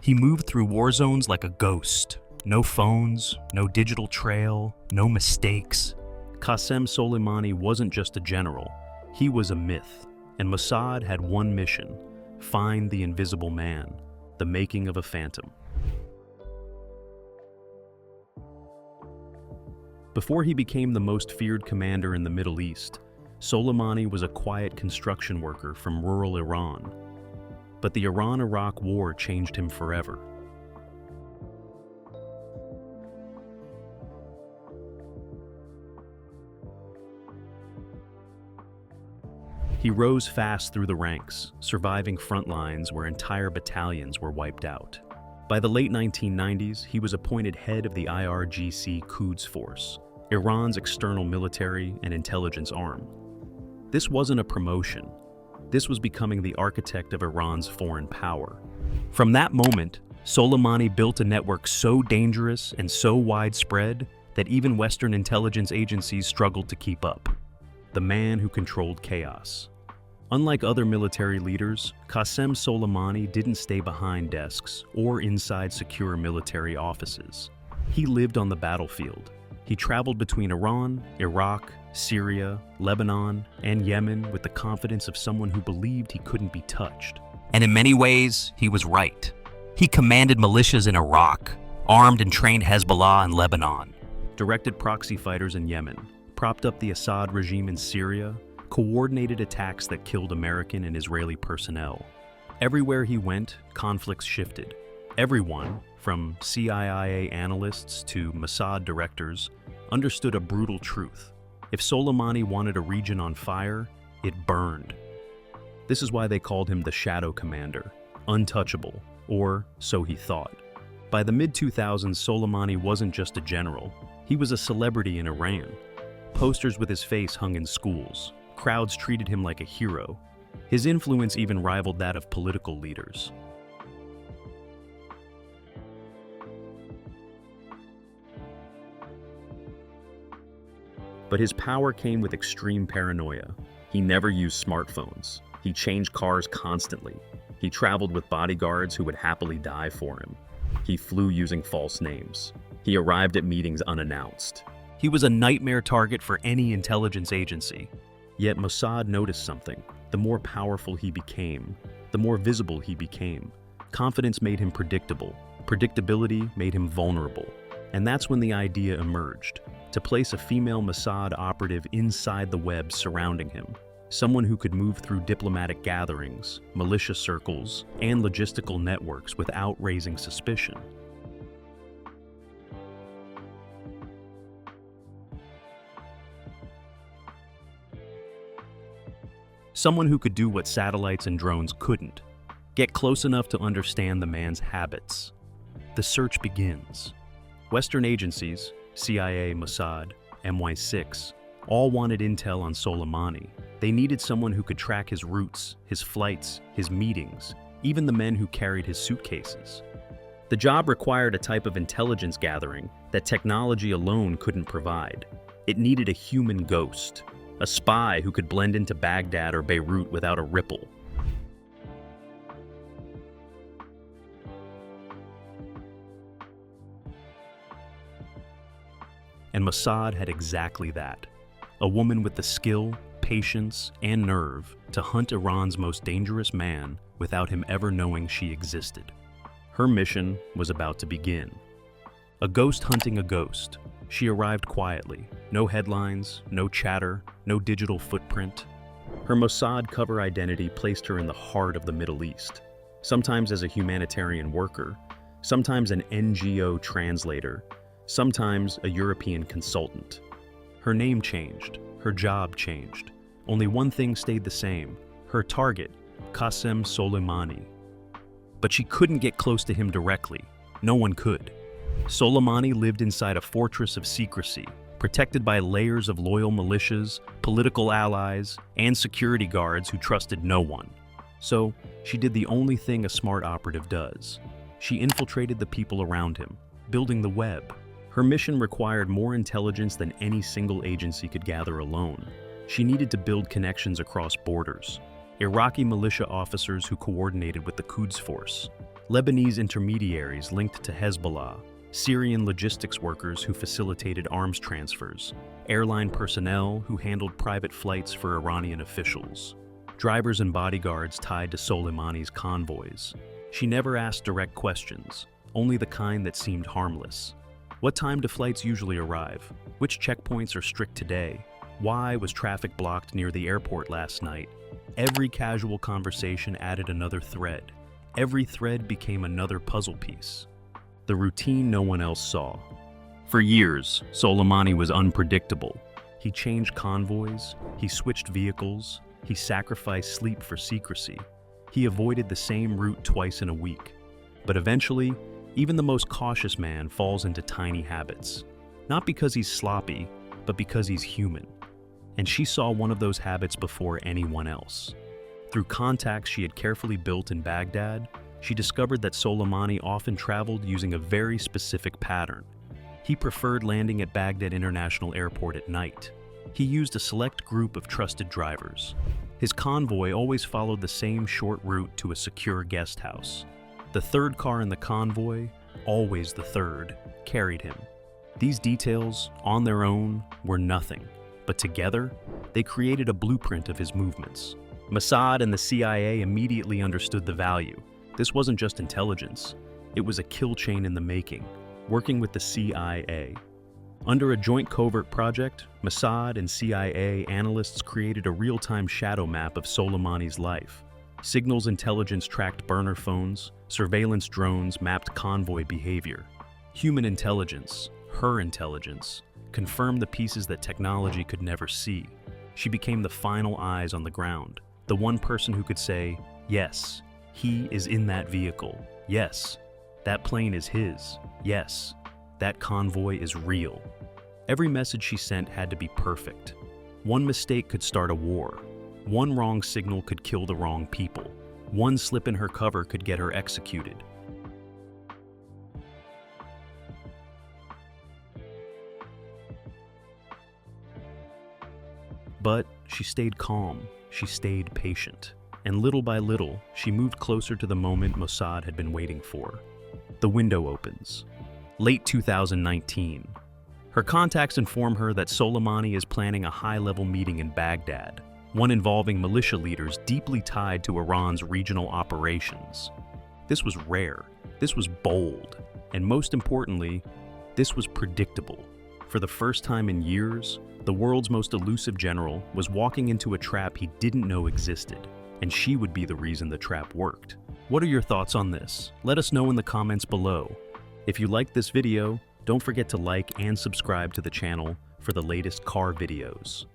He moved through war zones like a ghost. No phones, no digital trail, no mistakes. Qasem Soleimani wasn't just a general, he was a myth. And Mossad had one mission: find the invisible man, the making of a phantom. Before he became the most feared commander in the Middle East, Soleimani was a quiet construction worker from rural Iran. But the Iran-Iraq War changed him forever. He rose fast through the ranks, surviving front lines where entire battalions were wiped out. By the late 1990s, he was appointed head of the IRGC Quds Force, Iran's external military and intelligence arm. This wasn't a promotion. This was becoming the architect of Iran's foreign power. From that moment, Soleimani built a network so dangerous and so widespread that even Western intelligence agencies struggled to keep up. The man who controlled chaos. Unlike other military leaders, Qasem Soleimani didn't stay behind desks or inside secure military offices. He lived on the battlefield. He traveled between Iran, Iraq, Syria, Lebanon, and Yemen with the confidence of someone who believed he couldn't be touched. And in many ways, he was right. He commanded militias in Iraq, armed and trained Hezbollah in Lebanon, Directed proxy fighters in Yemen, propped up the Assad regime in Syria, coordinated attacks that killed American and Israeli personnel. Everywhere he went, conflicts shifted. Everyone, from CIA analysts to Mossad directors, understood a brutal truth. If Soleimani wanted a region on fire, it burned. This is why they called him the Shadow Commander, untouchable, or so he thought. By the mid-2000s, Soleimani wasn't just a general. He was a celebrity in Iran. Posters with his face hung in schools. Crowds treated him like a hero. His influence even rivaled that of political leaders. But his power came with extreme paranoia. He never used smartphones. He changed cars constantly. He traveled with bodyguards who would happily die for him. He flew using false names. He arrived at meetings unannounced. He was a nightmare target for any intelligence agency. Yet Mossad noticed something. The more powerful he became, the more visible he became. Confidence made him predictable. Predictability made him vulnerable. And that's when the idea emerged, to place a female Mossad operative inside the web surrounding him. Someone who could move through diplomatic gatherings, militia circles, and logistical networks without raising suspicion. Someone who could do what satellites and drones couldn't. Get close enough to understand the man's habits. The search begins. Western agencies, CIA, Mossad, MI6, all wanted intel on Soleimani. They needed someone who could track his routes, his flights, his meetings, even the men who carried his suitcases. The job required a type of intelligence gathering that technology alone couldn't provide. It needed a human ghost, a spy who could blend into Baghdad or Beirut without a ripple. And Mossad had exactly that. A woman with the skill, patience, and nerve to hunt Iran's most dangerous man without him ever knowing she existed. Her mission was about to begin. A ghost hunting a ghost. She arrived quietly. No headlines, no chatter, no digital footprint. Her Mossad cover identity placed her in the heart of the Middle East, sometimes as a humanitarian worker, sometimes an NGO translator, sometimes a European consultant. Her name changed, her job changed. Only one thing stayed the same: her target, Qasem Soleimani. But she couldn't get close to him directly. No one could. Soleimani lived inside a fortress of secrecy, protected by layers of loyal militias, political allies, and security guards who trusted no one. So, she did the only thing a smart operative does. She infiltrated the people around him, building the web. Her mission required more intelligence than any single agency could gather alone. She needed to build connections across borders. Iraqi militia officers who coordinated with the Quds Force, Lebanese intermediaries linked to Hezbollah, Syrian logistics workers who facilitated arms transfers, airline personnel who handled private flights for Iranian officials, drivers and bodyguards tied to Soleimani's convoys. She never asked direct questions, only the kind that seemed harmless. What time do flights usually arrive? Which checkpoints are strict today? Why was traffic blocked near the airport last night? Every casual conversation added another thread. Every thread became another puzzle piece. The routine no one else saw. For years, Soleimani was unpredictable. He changed convoys, he switched vehicles, he sacrificed sleep for secrecy. He avoided the same route twice in a week. But eventually, even the most cautious man falls into tiny habits. Not because he's sloppy, but because he's human. And she saw one of those habits before anyone else. Through contacts she had carefully built in Baghdad, she discovered that Soleimani often traveled using a very specific pattern. He preferred landing at Baghdad International Airport at night. He used a select group of trusted drivers. His convoy always followed the same short route to a secure guest house. The third car in the convoy, always the third, carried him. These details, on their own, were nothing, but together, they created a blueprint of his movements. Mossad and the CIA immediately understood the value. This wasn't just intelligence, it was a kill chain in the making, working with the CIA. Under a joint covert project, Mossad and CIA analysts created a real-time shadow map of Soleimani's life. Signals intelligence tracked burner phones, surveillance drones mapped convoy behavior. Human intelligence, her intelligence, confirmed the pieces that technology could never see. She became the final eyes on the ground, the one person who could say, yes, he is in that vehicle. Yes, that plane is his. Yes, that convoy is real. Every message she sent had to be perfect. One mistake could start a war. One wrong signal could kill the wrong people. One slip in her cover could get her executed. But she stayed calm, she stayed patient, and little by little, she moved closer to the moment Mossad had been waiting for. The window opens. Late 2019. Her contacts inform her that Soleimani is planning a high-level meeting in Baghdad, one involving militia leaders deeply tied to Iran's regional operations. This was rare, this was bold, and most importantly, this was predictable. For the first time in years, the world's most elusive general was walking into a trap he didn't know existed, and she would be the reason the trap worked. What are your thoughts on this? Let us know in the comments below. If you liked this video, don't forget to like and subscribe to the channel for the latest car videos.